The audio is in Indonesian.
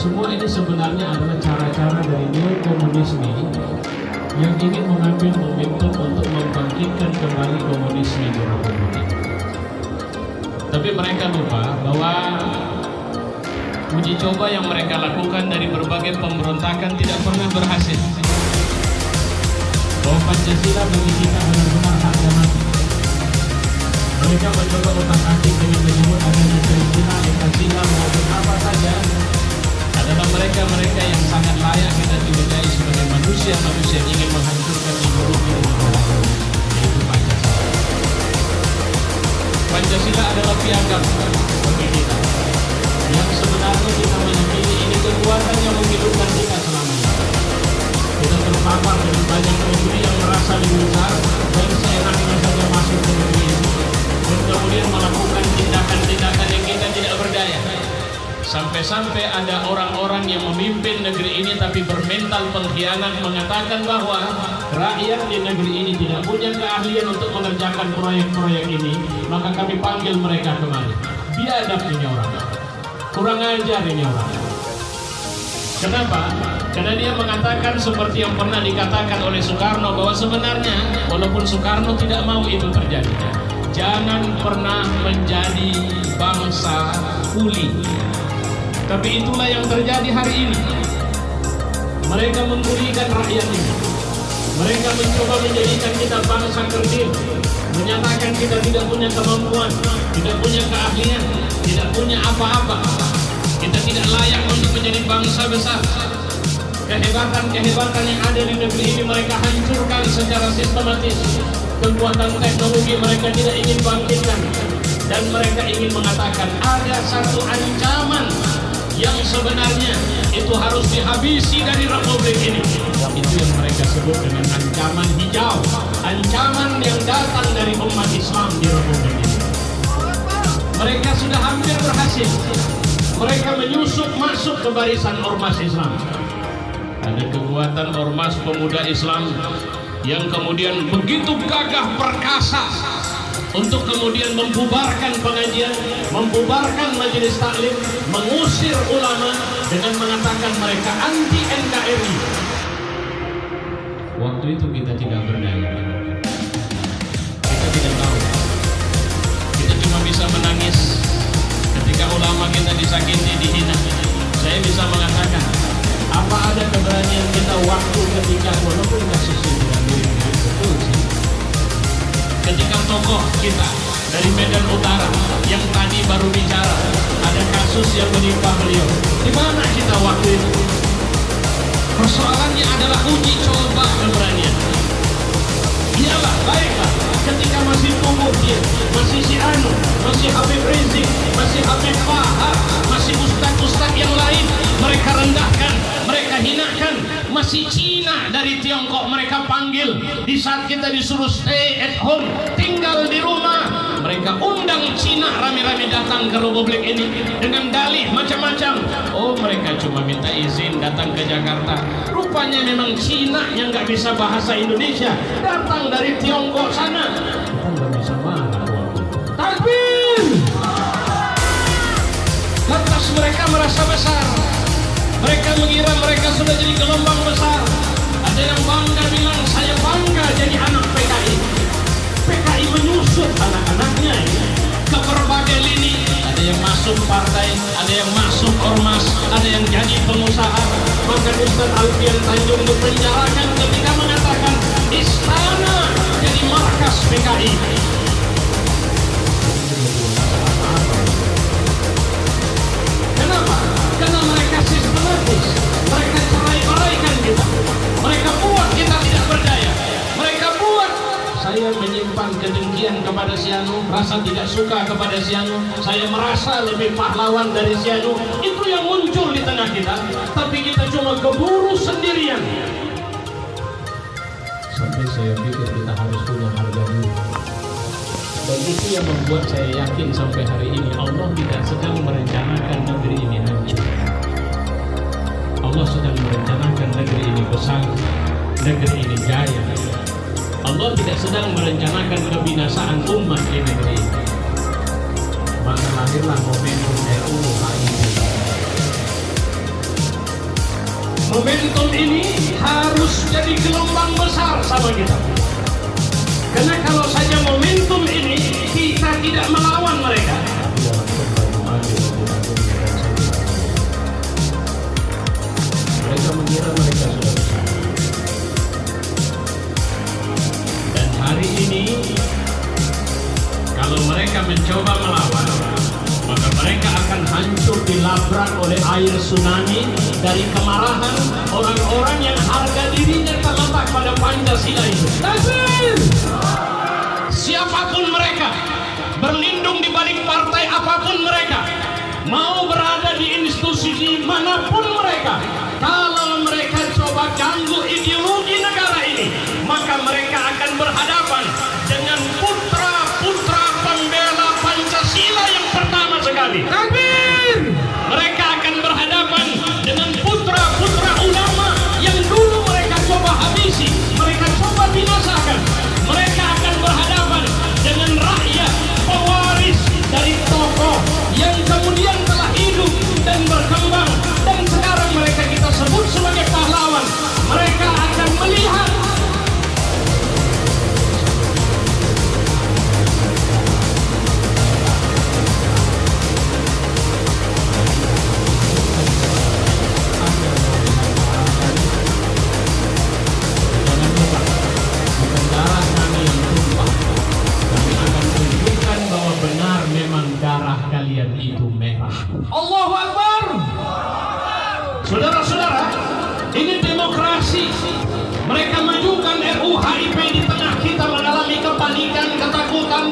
Semua ini sebenarnya adalah cara-cara dari neokomunisme yang ingin mengambil momentum untuk membangkitkan kembali komunisme di Republik ini. Tapi mereka lupa bahwa uji coba yang mereka lakukan dari berbagai pemberontakan tidak pernah berhasil. Bahwa Pancasila bagi kita benar-benar harga mati. Mereka mencoba otak-atik dengan menyebut adanya Pancasila, Pancasila maupun apa saja adalah mereka-mereka yang sangat layak kita curigai sebagai manusia-manusia yang ingin menghancurkan ideologi yaitu Pancasila. Pancasila adalah piagam bagi kita yang sebenarnya kita meyakini ini kekuatan yang menghidupkan kita selama ini. Kita terpapar dengan banyak negeri yang merasa lebih besar dan seenaknya saja masuk ke negeri ini dan kemudian melakukan tindakan-tindakan yang kita tidak berdaya. Sampai-sampai ada orang-orang yang memimpin negeri ini tapi bermental pengkhianat mengatakan bahwa rakyat di negeri ini tidak punya keahlian untuk mengerjakan proyek-proyek ini, maka kami panggil mereka kemari. Biadab ini orang, kurang ajar ini orang. Kenapa? Karena dia mengatakan seperti yang pernah dikatakan oleh Soekarno bahwa sebenarnya walaupun Soekarno tidak mau itu terjadi, jangan pernah menjadi bangsa kuli. Tapi itulah yang terjadi hari ini. Mereka menggulikan rakyat ini. Mereka mencoba menjadikan kita bangsa kerdil, menyatakan kita tidak punya kemampuan, tidak punya keahlian, tidak punya apa-apa. Kita tidak layak untuk menjadi bangsa besar. Kehebatan-kehebatan yang ada di negeri ini mereka hancurkan secara sistematis. Kekuatan teknologi mereka tidak ingin bangkitkan. Dan mereka ingin mengatakan ada satu ancaman yang sebenarnya itu harus dihabisi dari Republik ini. Itu yang mereka sebut dengan ancaman hijau, ancaman yang datang dari umat Islam di Republik ini. Mereka sudah hampir berhasil. Mereka menyusup masuk ke barisan ormas Islam. Ada kekuatan ormas pemuda Islam yang kemudian begitu gagah perkasa untuk kemudian membubarkan pengajian, membubarkan majelis taklim, mengusir ulama dengan mengatakan mereka anti NKRI. Waktu itu kita tidak berdaya. Kita tidak tahu. Kita cuma bisa menangis ketika ulama kita disakiti, dihina. Saya bisa mengatakan, apa ada keberanian kita waktu ketika walaupun kasus itu betul sih. Ketika tokoh kita dari Medan Utara yang tadi baru bicara ada kasus yang menimpa beliau, di mana kita waktu itu? Persoalannya adalah uji coba keberanian. Iyalah, baiklah, ketika masih tumbuh dia, masih si Anu, masih Habib Rizik, masih Habib Fahad, masih ustadz-ustadz yang lain, mereka rendahkan, mereka hinakan. Masih Cina dari Tiongkok mereka panggil. Di saat kita disuruh stay at home, tinggal di rumah, mereka undang Cina rame-rame datang ke Republik ini dengan dalih macam-macam. Oh, mereka cuma minta izin datang ke Jakarta. Rupanya memang Cina yang nggak bisa bahasa Indonesia datang dari Tiongkok sana. Kita nggak bisa marah. Takbir! Lantas mereka merasa besar. Mereka mengira mereka sudah jadi gelombang besar. Ada yang bangga bilang, saya bangga jadi anak PKI. PKI menyusup anak-anaknya ke berbagai lini. Ada yang masuk partai, ada yang masuk ormas, ada yang jadi pengusaha. Bahkan Ustaz Alfian Tanjung dipenjarakan ketika mengatakan istana jadi markas PKI. Kenapa? Karena mereka sistematis, mereka cerai-beraikan kita, mereka buat kita tidak berdaya, mereka buat saya menyimpan kedengkian kepada si Anu, rasa tidak suka kepada si Anu, saya merasa lebih pahlawan dari si Anu. Itu yang muncul di tengah kita, tapi kita cuma keburu sendirian. Sampai saya pikir kita harus punya harga diri. Dan itu yang membuat saya yakin sampai hari ini Allah tidak sedang merencanakan negeri ini hancur. Allah sedang merencanakan negeri ini besar, negeri ini jaya. Allah tidak sedang merencanakan kebinasaan umat di negeri ini. Maka lahirlah momentum RUU HIP. momentum ini harus jadi gelombang besar sama kita. Karena kalau saja momentum ini kita tidak melawan mereka, mereka mengira mereka sudah besar. Dan hari ini kalau mereka mencoba melawan, maka mereka akan hancur dilabrak oleh air tsunami dari kemarahan orang-orang yang harga dirinya terletak pada Pancasila itu. Takbir! Siapapun mereka, berlindung di balik partai apapun mereka, mau berada di institusi manapun mereka, kalau mereka coba ganggu ideologi negara ini, maka mereka akan berhadapan dengan putra-putra pembela Pancasila yang pertama sekali. Takbir! Mereka akan berhadapan dengan putra-putra ulama yang dulu mereka coba habisi, mereka coba binasakan. Mereka akan berhadapan dengan rakyat pewaris dari tokoh yang kemudian telah hidup dan berkembang, dan sekarang mereka kita sebut sebagai pahlawan. Mereka akan melihat kalian itu merah. Allahu Akbar. Saudara-saudara, ini demokrasi. Mereka majukan RUU HIP di tengah kita mengalami kepanikan, ketakutan,